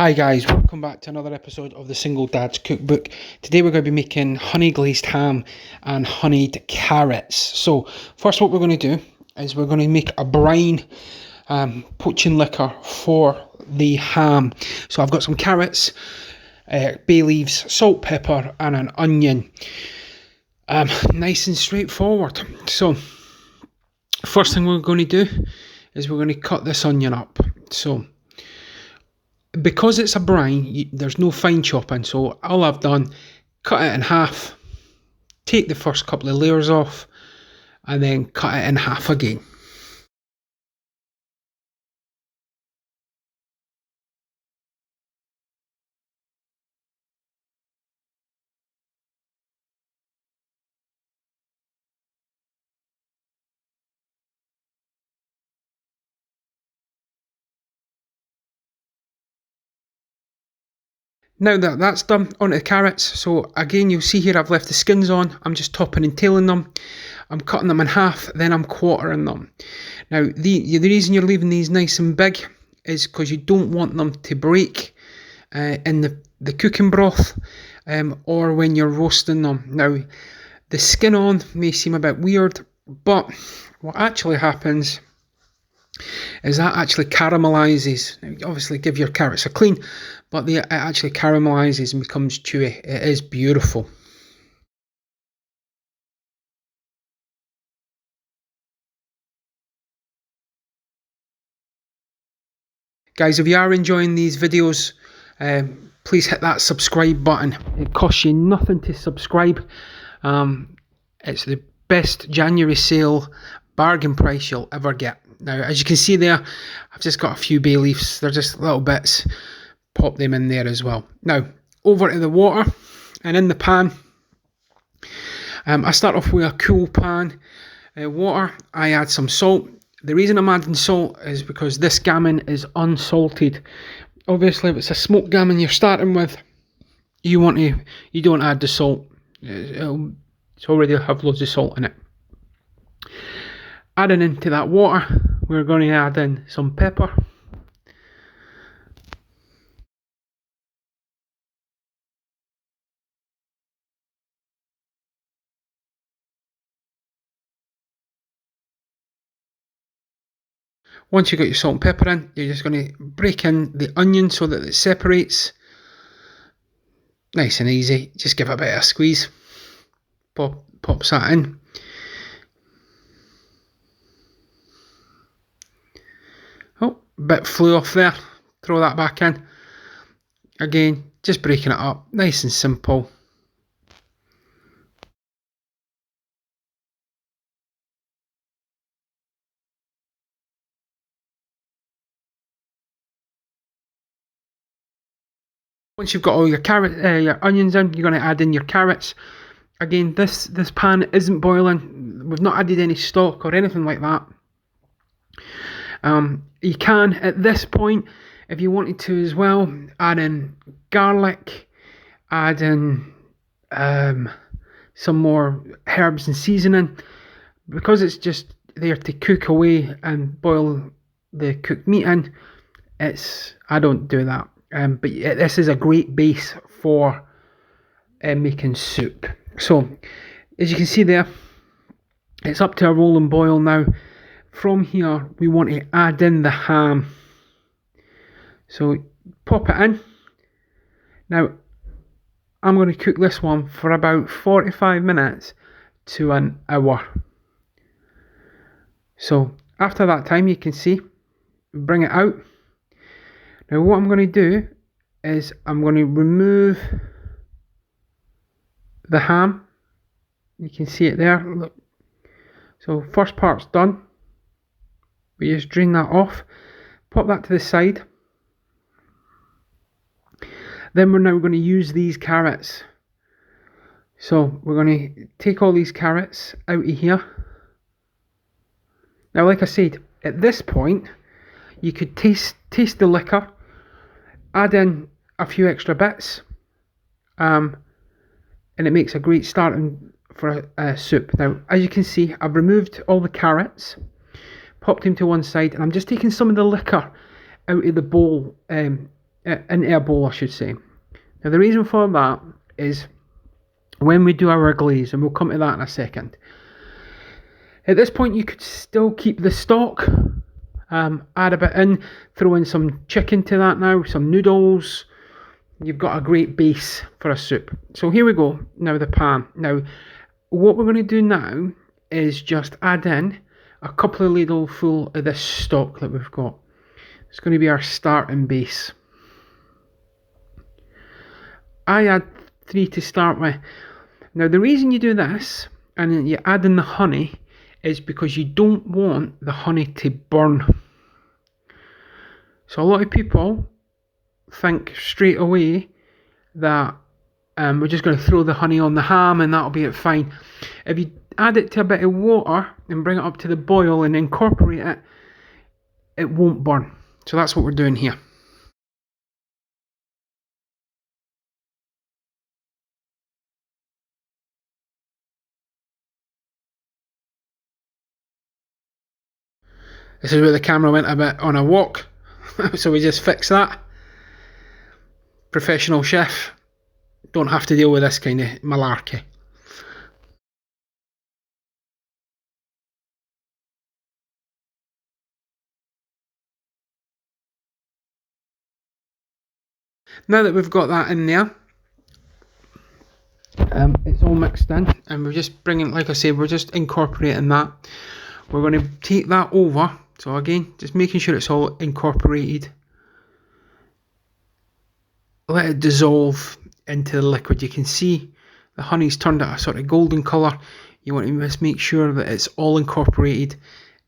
Hi guys, welcome back to another episode of the Single Dad's Cookbook. Today we're going to be making honey glazed ham and honeyed carrots. So first what we're going to do is we're going to make a brine poaching liquor for the ham. So I've got some carrots, bay leaves, salt, pepper and an onion. Nice and straightforward. So first thing we're going to do is we're going to cut this onion up. So because it's a brine, there's no fine chopping, so all I've done, cut it in half, take the first couple of layers off, and then cut it in half again. Now that that's done, onto the carrots. So again, you'll see here I've left the skins on. I'm just topping and tailing them. I'm cutting them in half, then I'm quartering them. Now the reason you're leaving these nice and big is because you don't want them to break in the cooking broth or when you're roasting them. Now the skin on may seem a bit weird, but what actually happens is that actually caramelizes. Now, obviously give your carrots a clean, but it actually caramelizes and becomes chewy. It is beautiful. Guys, if you are enjoying these videos, please hit that subscribe button. It costs you nothing to subscribe. It's the best January sale bargain price you'll ever get. Now, as you can see there, I've just got a few bay leaves. They're just little bits. Pop them in there as well. Now, over to the water, and in the pan, I start off with a cool pan. Water, I add some salt. The reason I'm adding salt is because this gammon is unsalted. Obviously, if it's a smoked gammon you're starting with, you don't add the salt. It's already have loads of salt in it. Adding into that water, we're going to add in some pepper. Once you've got your salt and pepper in, you're just going to break in the onion so that it separates. Nice and easy. Just give it a bit of a squeeze. Pops that in. Oh, bit flew off there. Throw that back in. Again, just breaking it up. Nice and simple. Once you've got all your your onions in, you're going to add in your carrots. Again, this pan isn't boiling. We've not added any stock or anything like that. You can, at this point, if you wanted to as well, add in garlic, add in some more herbs and seasoning. Because it's just there to cook away and boil the cooked meat in, I don't do that. But this is a great base for making soup. So, as you can see there, it's up to a rolling boil now. From here, we want to add in the ham. So, pop it in. Now, I'm going to cook this one for about 45 minutes to an hour. So, after that time, you can see, bring it out. Now what I'm going to do is I'm going to remove the ham. You can see it there. Look. So first part's done. We just drain that off. Pop that to the side. Then we're now going to use these carrots. So we're going to take all these carrots out of here. Now like I said, at this point you could taste the liquor. Add in a few extra bits, and it makes a great starting for a soup. Now, as you can see, I've removed all the carrots, popped them to one side, and I'm just taking some of the liquor out of the bowl into a bowl, I should say. Now the reason for that is when we do our glaze, and we'll come to that in a second. At this point you could still keep the stock, add a bit in, throw in some chicken to that now, some noodles. You've got a great base for a soup. So here we go, now the pan. Now what we're going to do now is just add in a couple of ladles full of this stock that we've got. It's going to be our starting base. I add 3 to start with. Now the reason you do this and then you add in the honey is because you don't want the honey to burn. So a lot of people think straight away that we're just going to throw the honey on the ham and that'll be it fine. If you add it to a bit of water and bring it up to the boil and incorporate it, it won't burn. So that's what we're doing here. This is where the camera went a bit on a walk, so we just fixed that. Professional chef, don't have to deal with this kind of malarkey. Now that we've got that in there, it's all mixed in, and we're just bringing, like I say, we're just incorporating that. We're going to take that over. So again, just making sure it's all incorporated. Let it dissolve into the liquid. You can see the honey's turned out a sort of golden colour. You want to just make sure that it's all incorporated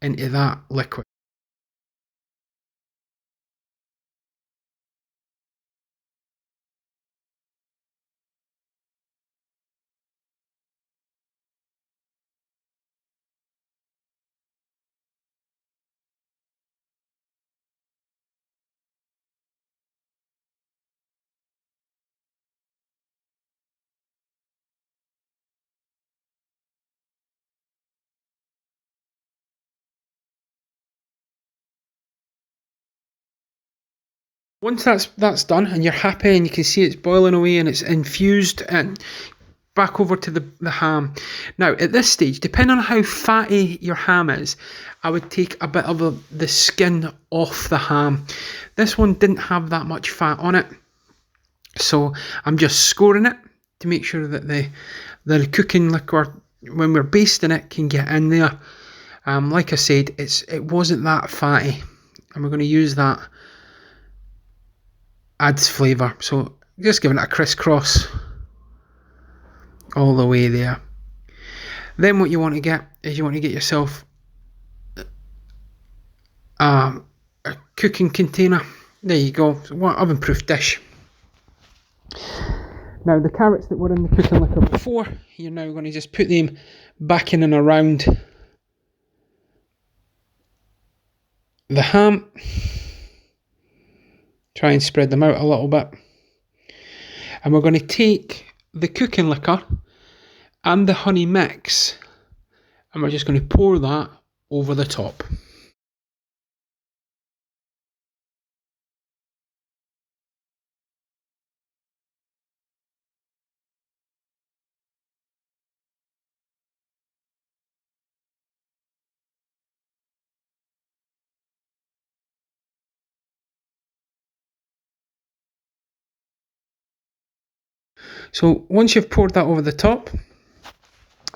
into that liquid. Once that's done and you're happy and you can see it's boiling away and it's infused, and back over to the ham. Now at this stage, depending on how fatty your ham is, I would take a bit of the skin off the ham. This one didn't have that much fat on it, so I'm just scoring it to make sure that the cooking liquor, when we're basting it, can get in there. Like I said, it wasn't that fatty, and we're going to use that. Adds flavour, so just giving it a crisscross all the way there. Then what you want to get is you want to get yourself a cooking container. There you go, one oven proof dish. Now the carrots that were in the cooking liquor before, you're now going to just put them back in and around the ham. Try and spread them out a little bit. And we're going to take the cooking liquor and the honey mix, and we're just going to pour that over the top. So once you've poured that over the top,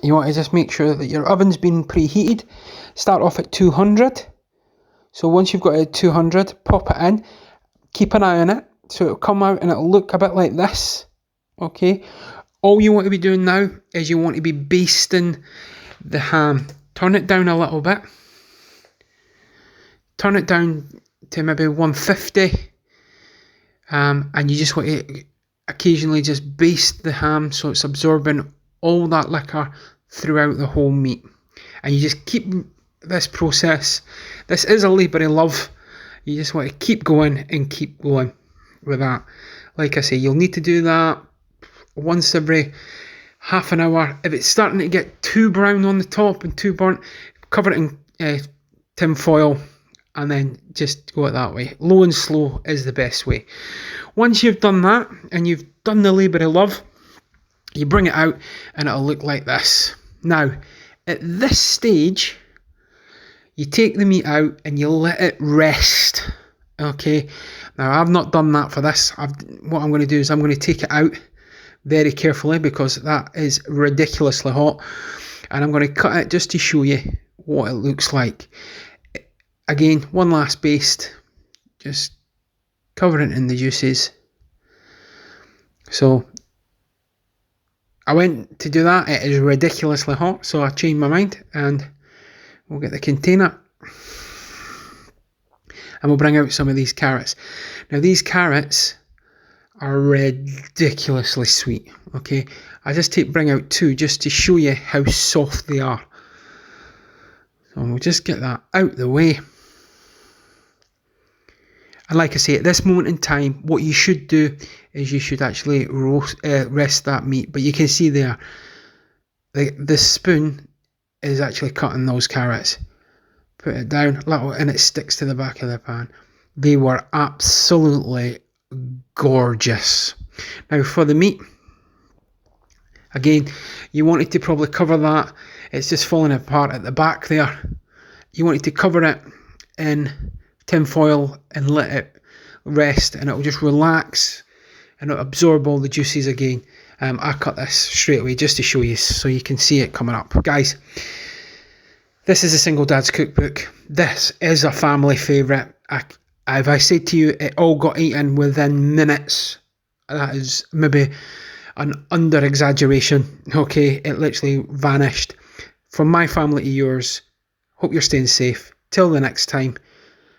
you want to just make sure that your oven's been preheated. Start off at 200. So once you've got it at 200, pop it in. Keep an eye on it, so it'll come out and it'll look a bit like this. Okay. All you want to be doing now is you want to be basting the ham. Turn it down a little bit. Turn it down to maybe 150. And you just want to occasionally just baste the ham so it's absorbing all that liquor throughout the whole meat. And you just keep this process. This is a labour of love. You just want to keep going and keep going with that. Like I say, you'll need to do that once every half an hour. If it's starting to get too brown on the top and too burnt, cover it in tin foil and then just go it that way. Low and slow is the best way. Once you've done that and you've done the labour of love, you bring it out and it'll look like this. Now, at this stage, you take the meat out and you let it rest. Okay, now I've not done that for this. What I'm going to do is I'm going to take it out very carefully because that is ridiculously hot, and I'm going to cut it just to show you what it looks like. Again, one last baste, just cover it in the juices. So I went to do that, it is ridiculously hot, so I changed my mind, and we'll get the container and we'll bring out some of these carrots. Now these carrots are ridiculously sweet, okay? I just bring out 2 just to show you how soft they are. So we'll just get that out the way. And like I say, at this moment in time, what you should do is you should actually rest that meat. But you can see there, the spoon is actually cutting those carrots. Put it down, and it sticks to the back of the pan. They were absolutely gorgeous. Now for the meat, again, you wanted to probably cover that. It's just falling apart at the back there. You wanted to cover it in tin foil and let it rest, and it'll just relax and it'll absorb all the juices again. I cut this straight away just to show you so you can see it coming up. Guys, this is a Single Dad's Cookbook. This is a family favourite. If I said to you it all got eaten within minutes, that is maybe an under exaggeration. Okay, it literally vanished. From my family to yours, hope you're staying safe. Till the next time,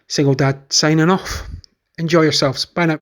Single Dad signing off. Enjoy yourselves. Bye now.